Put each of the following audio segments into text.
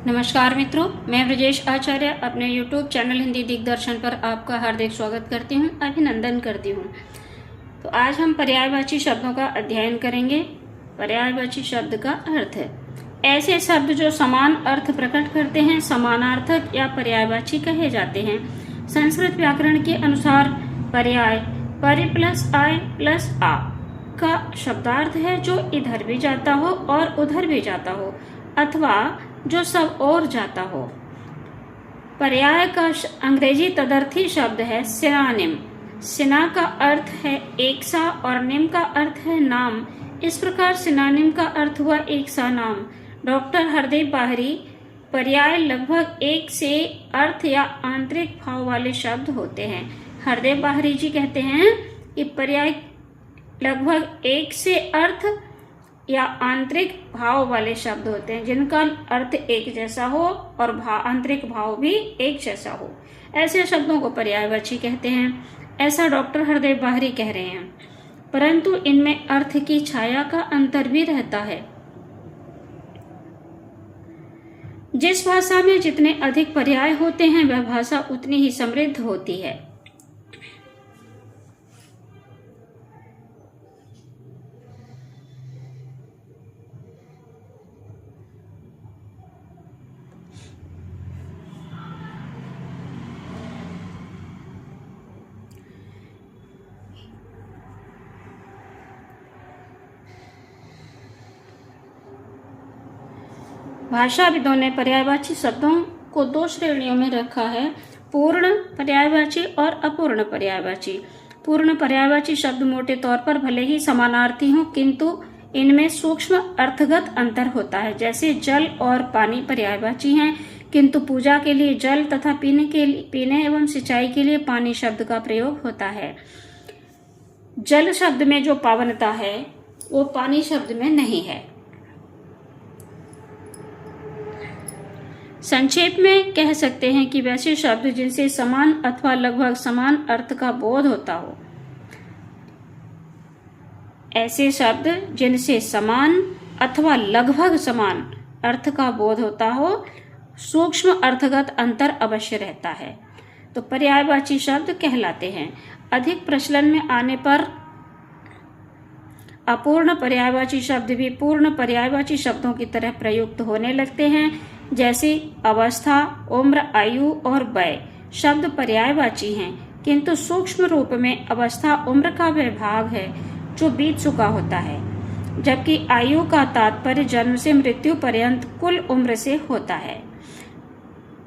नमस्कार मित्रों, मैं ब्रजेश आचार्य अपने YouTube चैनल हिंदी दिग्दर्शन पर आपका हार्दिक स्वागत करती हूं, अभिनंदन करती हूं। तो आज हम पर्यायवाची शब्दों का अध्ययन करेंगे। पर्यायवाची शब्द का अर्थ है ऐसे शब्द जो समान अर्थ प्रकट करते हैं, समानार्थक या पर्यायवाची कहे जाते हैं। संस्कृत व्याकरण के अनुसार पर्याय परि प्लस आय प्लस आ का शब्दार्थ है जो इधर भी जाता हो और उधर भी जाता हो अथवा जो सब ओर जाता हो। पर्याय का अंग्रेजी तदर्थी शब्द है सिनोनिम। सिना का अर्थ है एक सा और निम का अर्थ है नाम। इस प्रकार सिनोनिम का अर्थ हुआ एक सा नाम। डॉक्टर हरदेव बाहरी पर्याय लगभग एक से अर्थ या आंतरिक भाव वाले शब्द होते हैं। हरदेव बाहरी जी कहते हैं कि पर्याय लगभग एक से अर्थ या आंतरिक भाव वाले शब्द होते हैं जिनका अर्थ एक जैसा हो और आंतरिक भाव भी एक जैसा हो। ऐसे शब्दों को पर्यायवाची कहते हैं, ऐसा डॉक्टर हरदेव बाहरी कह रहे हैं। परंतु इनमें अर्थ की छाया का अंतर भी रहता है। जिस भाषा में जितने अधिक पर्याय होते हैं वह भाषा उतनी ही समृद्ध होती है। भाषाविदों ने पर्यायवाची शब्दों को दो श्रेणियों में रखा है, पूर्ण पर्यायवाची और अपूर्ण पर्यायवाची। पूर्ण पर्यायवाची शब्द मोटे तौर पर भले ही समानार्थी हों किंतु इनमें सूक्ष्म अर्थगत अंतर होता है। जैसे जल और पानी पर्यायवाची हैं किंतु पूजा के लिए जल तथा पीने एवं सिंचाई के लिए पानी शब्द का प्रयोग होता है। जल शब्द में जो पावनता है वो पानी शब्द में नहीं है। संक्षेप में कह सकते हैं कि वैसे शब्द जिनसे समान अथवा लगभग समान अर्थ का बोध होता हो, ऐसे शब्द जिनसे समान अथवा लगभग समान अर्थ का बोध होता हो, सूक्ष्म अर्थगत अंतर अवश्य रहता है, तो पर्यायवाची शब्द कहलाते हैं। अधिक प्रचलन में आने पर अपूर्ण पर्यायवाची शब्द भी पूर्ण पर्यायवाची शब्दों की तरह प्रयुक्त होने लगते हैं। जैसे अवस्था, उम्र, आयु और वय शब्द पर्यायवाची हैं किंतु सूक्ष्म रूप में अवस्था उम्र का वह भाग है जो बीत चुका होता है, जबकि आयु का तात्पर्य जन्म से मृत्यु पर्यंत कुल उम्र से होता है।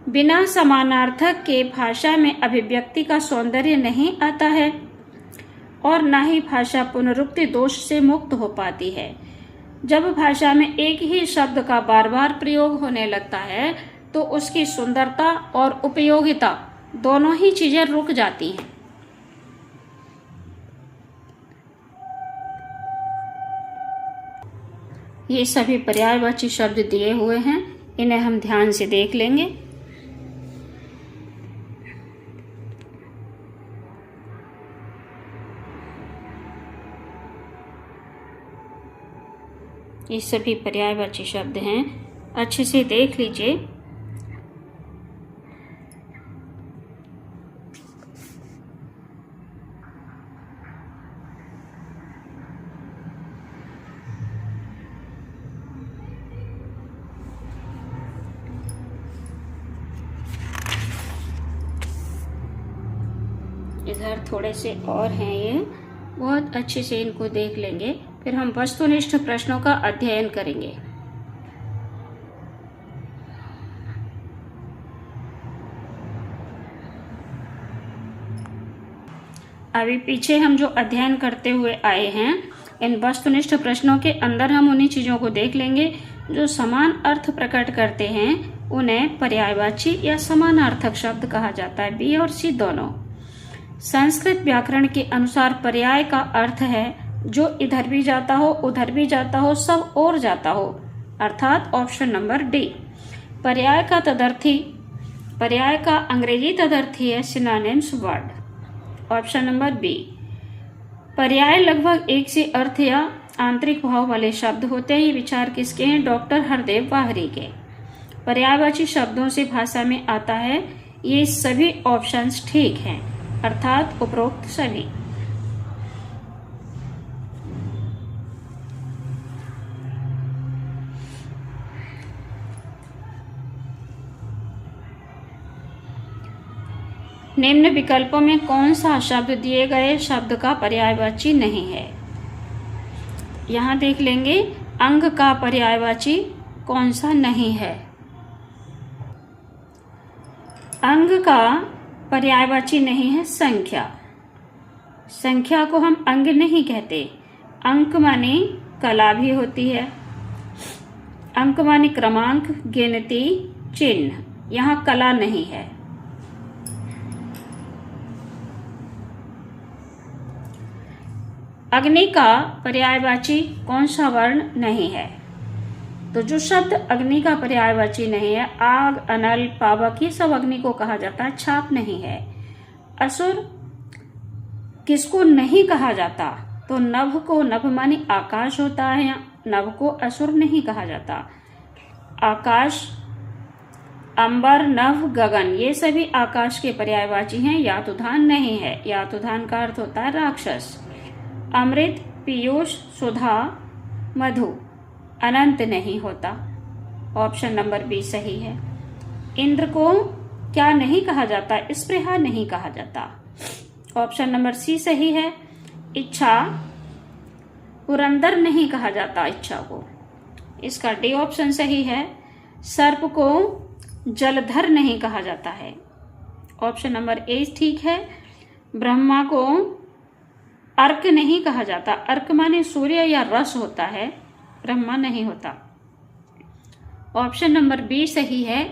बिना समानार्थक के भाषा में अभिव्यक्ति का सौंदर्य नहीं आता है और न ही भाषा पुनरुक्ति दोष से मुक्त हो पाती है। जब भाषा में एक ही शब्द का बार बार प्रयोग होने लगता है तो उसकी सुंदरता और उपयोगिता दोनों ही चीजें रुक जाती हैं। ये सभी पर्यायवाची शब्द दिए हुए हैं, इन्हें हम ध्यान से देख लेंगे। ये सभी पर्यायवाची शब्द हैं, अच्छे से देख लीजिए। इधर थोड़े से और हैं, ये बहुत अच्छे से इनको देख लेंगे। फिर हम वस्तुनिष्ठ प्रश्नों का अध्ययन करेंगे। अभी पीछे हम जो अध्ययन करते हुए आए हैं, इन वस्तुनिष्ठ प्रश्नों के अंदर हम उन्हीं चीजों को देख लेंगे जो समान अर्थ प्रकट करते हैं। उन्हें पर्यायवाची या समानार्थक शब्द कहा जाता है, बी और सी दोनों। संस्कृत व्याकरण के अनुसार पर्याय का अर्थ है जो इधर भी जाता हो, उधर भी जाता हो, सब ओर जाता हो, अर्थात ऑप्शन नंबर डी। पर्याय का अंग्रेजी तदर्थी है synonyms word, option number B. पर्याय लगभग एक से अर्थ या आंतरिक भाव वाले शब्द होते हैं। ये विचार किसके हैं? डॉक्टर हरदेव बाहरी के। पर्यायवाची शब्दों से भाषा में आता है, ये सभी ऑप्शंस ठीक हैं, अर्थात उपरोक्त सभी। निम्न विकल्पों में कौन सा शब्द दिए गए शब्द का पर्यायवाची नहीं है? यहां देख लेंगे अंग का पर्यायवाची कौन सा नहीं है। अंग का पर्यायवाची नहीं है संख्या। संख्या को हम अंग नहीं कहते। अंक माने कला भी होती है। अंक माने क्रमांक, गिनती, चिन्ह। यहां कला नहीं है। अग्नि का पर्यायवाची कौन सा वर्ण नहीं है? तो जो शब्द अग्नि का पर्यायवाची नहीं है, आग, अनल, पावक, ये सब अग्नि को कहा जाता है, छाप नहीं है। असुर किसको नहीं कहा जाता? तो नभ को, नभ माने आकाश होता है, नभ को असुर नहीं कहा जाता। आकाश, अंबर, नभ, गगन, ये सभी आकाश के पर्यायवाची हैं। यातुधान नहीं है। यातुधान का अर्थ होता है राक्षस। अमृत, पीयूष, सुधा, मधु, अनंत नहीं होता। ऑप्शन नंबर बी सही है। इंद्र को क्या नहीं कहा जाता? स्पृहा नहीं कहा जाता। ऑप्शन नंबर सी सही है। इच्छा, पुरंदर नहीं कहा जाता इच्छा को, इसका डी ऑप्शन सही है। सर्प को जलधर नहीं कहा जाता है, ऑप्शन नंबर ए ठीक है। ब्रह्मा को अर्क नहीं कहा जाता। अर्क माने सूर्य या रस होता है, ब्रह्मा नहीं होता। ऑप्शन नंबर बी सही है।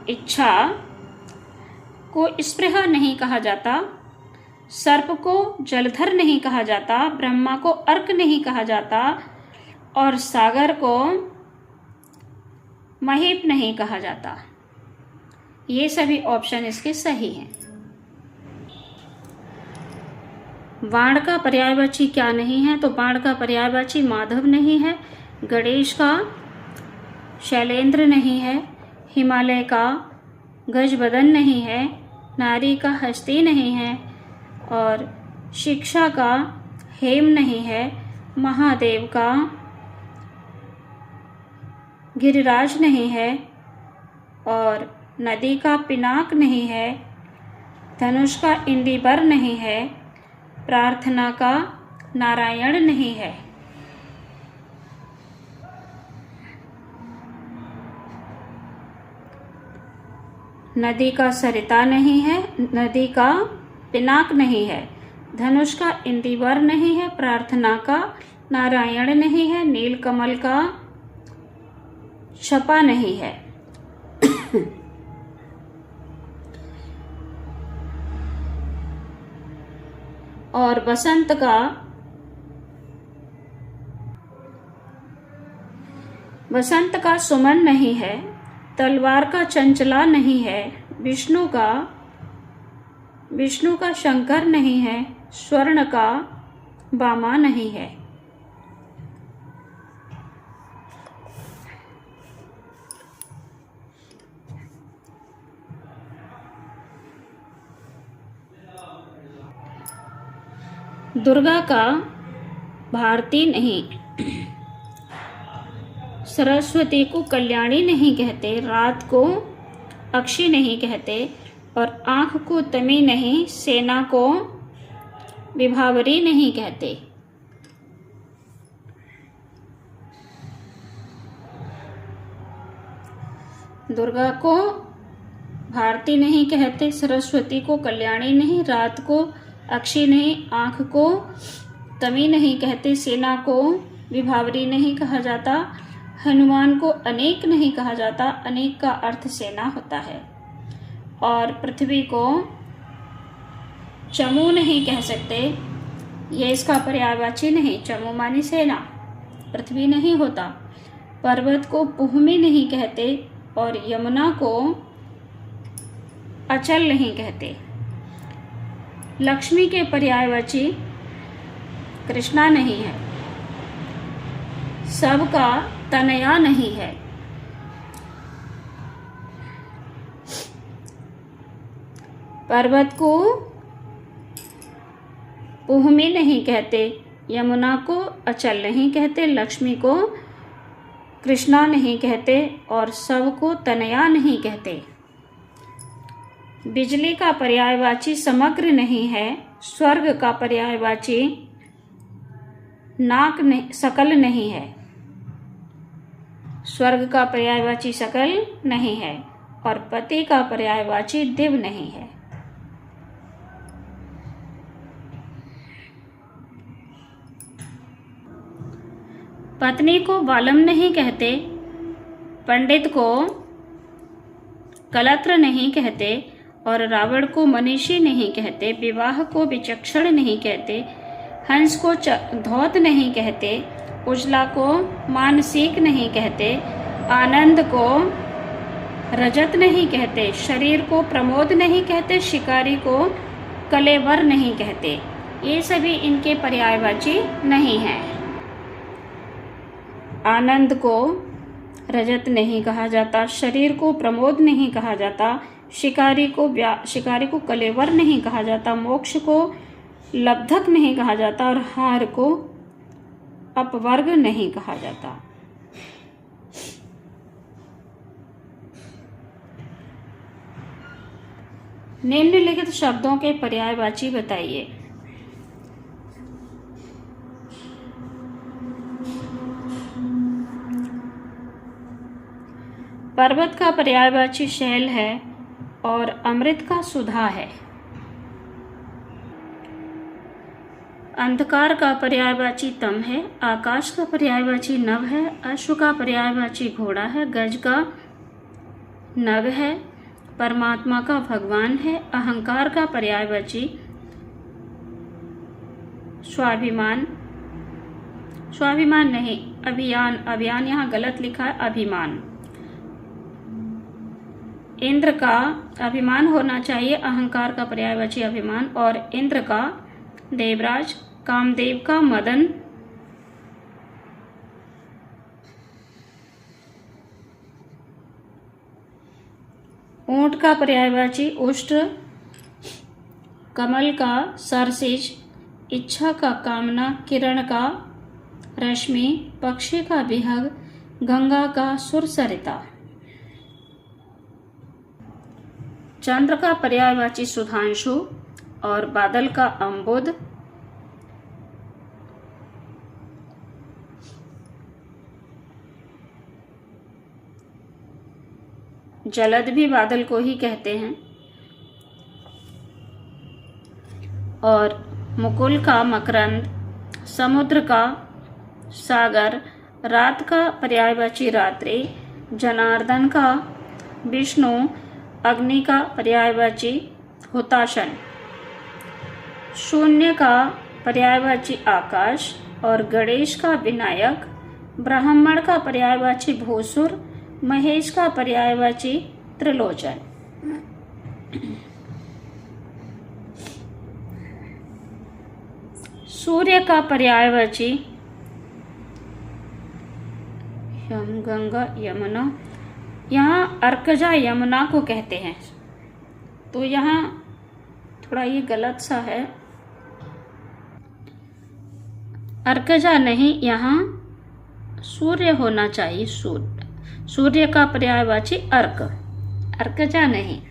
इच्छा को स्पृहा नहीं कहा जाता, सर्प को जलधर नहीं कहा जाता, ब्रह्मा को अर्क नहीं कहा जाता और सागर को महीप नहीं कहा जाता। ये सभी ऑप्शन इसके सही हैं। बाण का पर्यायवाची क्या नहीं है? तो बाण का पर्यायवाची माधव नहीं है, गणेश का शैलेंद्र नहीं है, हिमालय का गजबदन नहीं है, नारी का हस्ती नहीं है और शिक्षा का हेम नहीं है, महादेव का गिरिराज नहीं है और नदी का पिनाक नहीं है, धनुष का इंदिवर नहीं है, प्रार्थना का नारायण नहीं है। नदी का सरिता नहीं है, नदी का पिनाक नहीं है, धनुष का इंदिवर नहीं है, प्रार्थना का नारायण नहीं है, नीलकमल का छपा नहीं है। और बसंत का सुमन नहीं है, तलवार का चंचला नहीं है, विष्णु का शंकर नहीं है, स्वर्ण का बामा नहीं है। दुर्गा का भारती नहीं, सरस्वती को कल्याणी नहीं कहते, रात को अक्षी नहीं कहते और आंख को तमी नहीं, सेना को विभावरी नहीं कहते। दुर्गा को भारती नहीं कहते, सरस्वती को कल्याणी नहीं, रात को अक्षी नहीं, आंख को तमी नहीं कहते, सेना को विभावरी नहीं कहा जाता, हनुमान को अनेक नहीं कहा जाता, अनेक का अर्थ सेना होता है, और पृथ्वी को चमू नहीं कह सकते, ये इसका पर्यायवाची नहीं। चमू मानी सेना, पृथ्वी नहीं होता। पर्वत को पुहमी नहीं कहते और यमुना को अचल नहीं कहते। लक्ष्मी के पर्यायवाची कृष्णा नहीं है। सबका तनया नहीं है। पर्वत को पुहमी नहीं कहते, यमुना को अचल नहीं कहते, लक्ष्मी को कृष्णा नहीं कहते और सब को तनया नहीं कहते। बिजली का पर्यायवाची समग्र नहीं है। स्वर्ग का पर्यायवाची सकल नहीं है। स्वर्ग का पर्यायवाची सकल नहीं है और पति का पर्यायवाची दिव्य नहीं है। पत्नी को बालम नहीं कहते, पंडित को कलत्र नहीं कहते और रावण को मनीषी नहीं कहते, विवाह को विचक्षण नहीं कहते, हंस को धौत नहीं कहते, उजला को मानसिक नहीं कहते, आनंद को रजत नहीं कहते, शरीर को प्रमोद नहीं कहते, शिकारी को कलेवर नहीं कहते। ये सभी इनके पर्यायवाची नहीं हैं। आनंद को रजत नहीं कहा जाता, शरीर को प्रमोद नहीं कहा जाता, शिकारी को कलेवर नहीं कहा जाता, मोक्ष को लब्धक नहीं कहा जाता और हार को अपवर्ग नहीं कहा जाता। निम्नलिखित शब्दों के पर्यायवाची बताइए। पर्वत का पर्यायवाची शैल है और अमृत का सुधा है। अंधकार का पर्यायवाची तम है, आकाश का पर्यायवाची नभ है, अश्व का पर्यायवाची घोड़ा है, गज का नग है, परमात्मा का भगवान है, अहंकार का पर्यायवाची स्वाभिमान नहीं, अभियान यहाँ गलत लिखा है, अभिमान। इंद्र का अभिमान होना चाहिए, अहंकार का पर्यायवाची अभिमान और इंद्र का देवराज, कामदेव का मदन, ऊंट का पर्यायवाची उष्ट, कमल का सरसिज, इच्छा का कामना, किरण का रश्मि, पक्षी का विहग, गंगा का सुरसरिता। चंद्र का पर्यायवाची सुधांशु और बादल का अम्बुद, जलद भी बादल को ही कहते हैं, और मुकुल का मकरंद, समुद्र का सागर, रात का पर्यायवाची रात्रि, जनार्दन का विष्णु, अग्नि का पर्यायवाची हुताशन, शून्य का पर्यायवाची आकाश और गणेश का विनायक, ब्राह्मण का पर्यायवाची भूसुर, महेश का पर्यायवाची त्रिलोचन। सूर्य का पर्यायवाची यम, गंगा, यमुना। यहाँ अर्कजा यमुना को कहते हैं, तो यहाँ थोड़ा ये गलत सा है, अर्कजा नहीं, यहाँ सूर्य होना चाहिए। सूर्य का पर्यायवाची अर्कजा नहीं।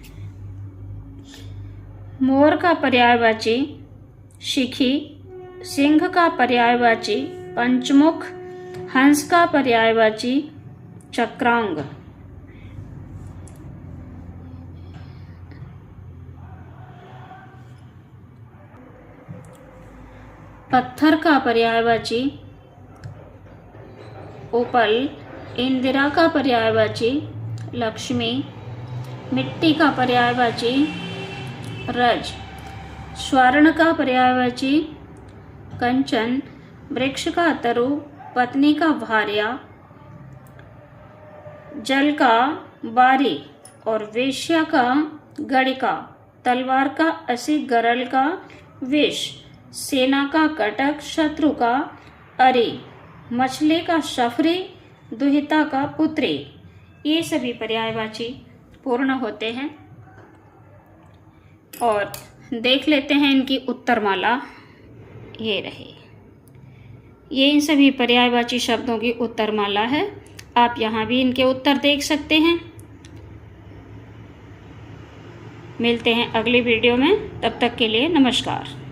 मोर का पर्यायवाची शिखी, सिंह का पर्यायवाची पंचमुख, हंस का पर्यायवाची चक्रांग। पत्थर का पर्यायवाची उपल, इंदिरा का पर्यायवाची लक्ष्मी, मिट्टी का पर्यायवाची रज, स्वर्ण का पर्यायवाची कंचन, वृक्ष का तरु, पत्नी का भार्या, जल का बारी और वेश्या का गणिका, तलवार का असी, गरल का विष, सेना का कटक, शत्रु का अरे, मछली का शफरे, दुहिता का पुत्रे। ये सभी पर्यायवाची पूर्ण होते हैं। और देख लेते हैं इनकी उत्तरमाला। ये रहे, ये इन सभी पर्यायवाची शब्दों की उत्तरमाला है। आप यहाँ भी इनके उत्तर देख सकते हैं। मिलते हैं अगली वीडियो में, तब तक के लिए नमस्कार।